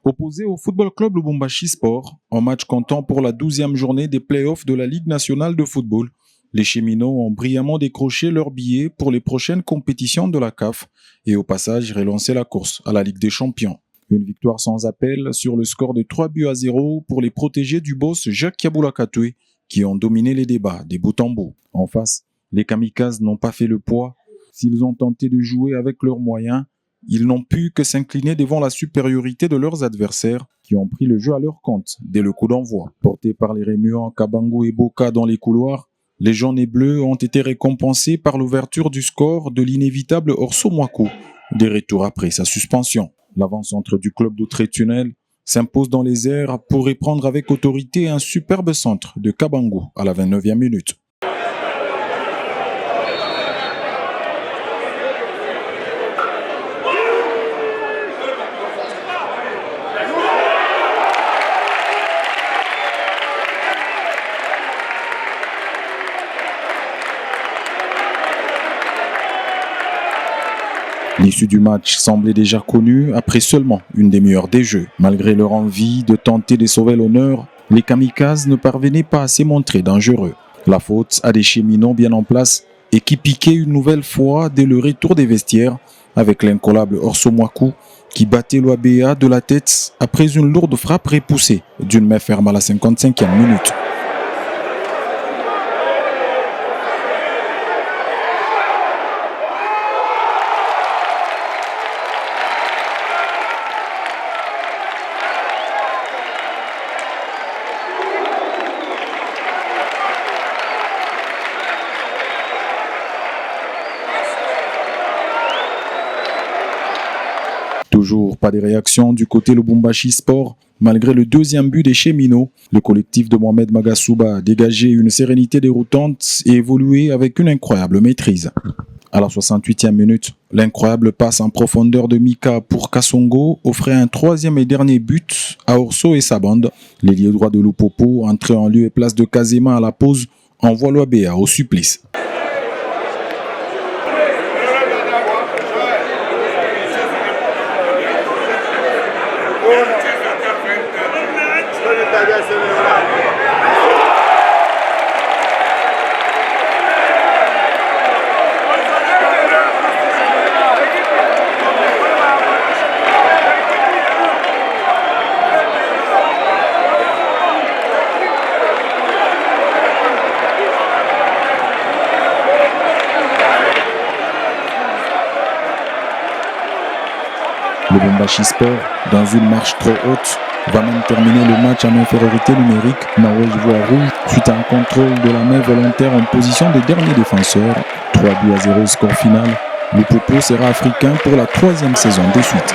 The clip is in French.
Opposé au Football Club Lubumbashi Sport, en match comptant pour la 12e journée des playoffs de la Ligue nationale de football, les Cheminots ont brillamment décroché leur billet pour les prochaines compétitions de la CAF et au passage relancé la course à la Ligue des Champions. Une victoire sans appel sur le score de 3-0 pour les protégés du boss Jacques Kabula-Katwe qui ont dominé les débats des bout en bout. En face, les Kamikazes n'ont pas fait le poids. S'ils ont tenté de jouer avec leurs moyens, ils n'ont pu que s'incliner devant la supériorité de leurs adversaires qui ont pris le jeu à leur compte dès le coup d'envoi. Portés par les remuants Kabango et Boka dans les couloirs, les jaunes et bleus ont été récompensés par l'ouverture du score de l'inévitable Orso Mwaku, des retours après sa suspension. L'avant-centre du club d'Outré-Tunnel s'impose dans les airs pour reprendre avec autorité un superbe centre de Kabango à la 29e minute. L'issue du match semblait déjà connue après seulement une demi-heure des jeux. Malgré leur envie de tenter de sauver l'honneur, les Kamikazes ne parvenaient pas à se montrer dangereux. La faute à des Cheminots bien en place et qui piquaient une nouvelle fois dès le retour des vestiaires avec l'incollable Orso Mwaku qui battait l'OABA de la tête après une lourde frappe repoussée d'une main ferme à la 55e minute. Toujours pas de réaction du côté Lubumbashi Sport. Malgré le deuxième but des Cheminots, le collectif de Mohamed Magasuba a dégagé une sérénité déroutante et évolué avec une incroyable maîtrise. À la 68e minute, l'incroyable passe en profondeur de Mika pour Kasongo offrait un troisième et dernier but à Orso et sa bande. L'ailier droit de Lupopo, entré en lieu et place de Kazema à la pause, envoie l'OABA au supplice. Le Lubumbashi Sport, dans une marche trop haute, va même terminer le match en infériorité numérique. Norvège voit rouge suite à un contrôle de la main volontaire en position de dernier défenseur. 3-0 score final. Le Popo sera africain pour la 3e saison de suite.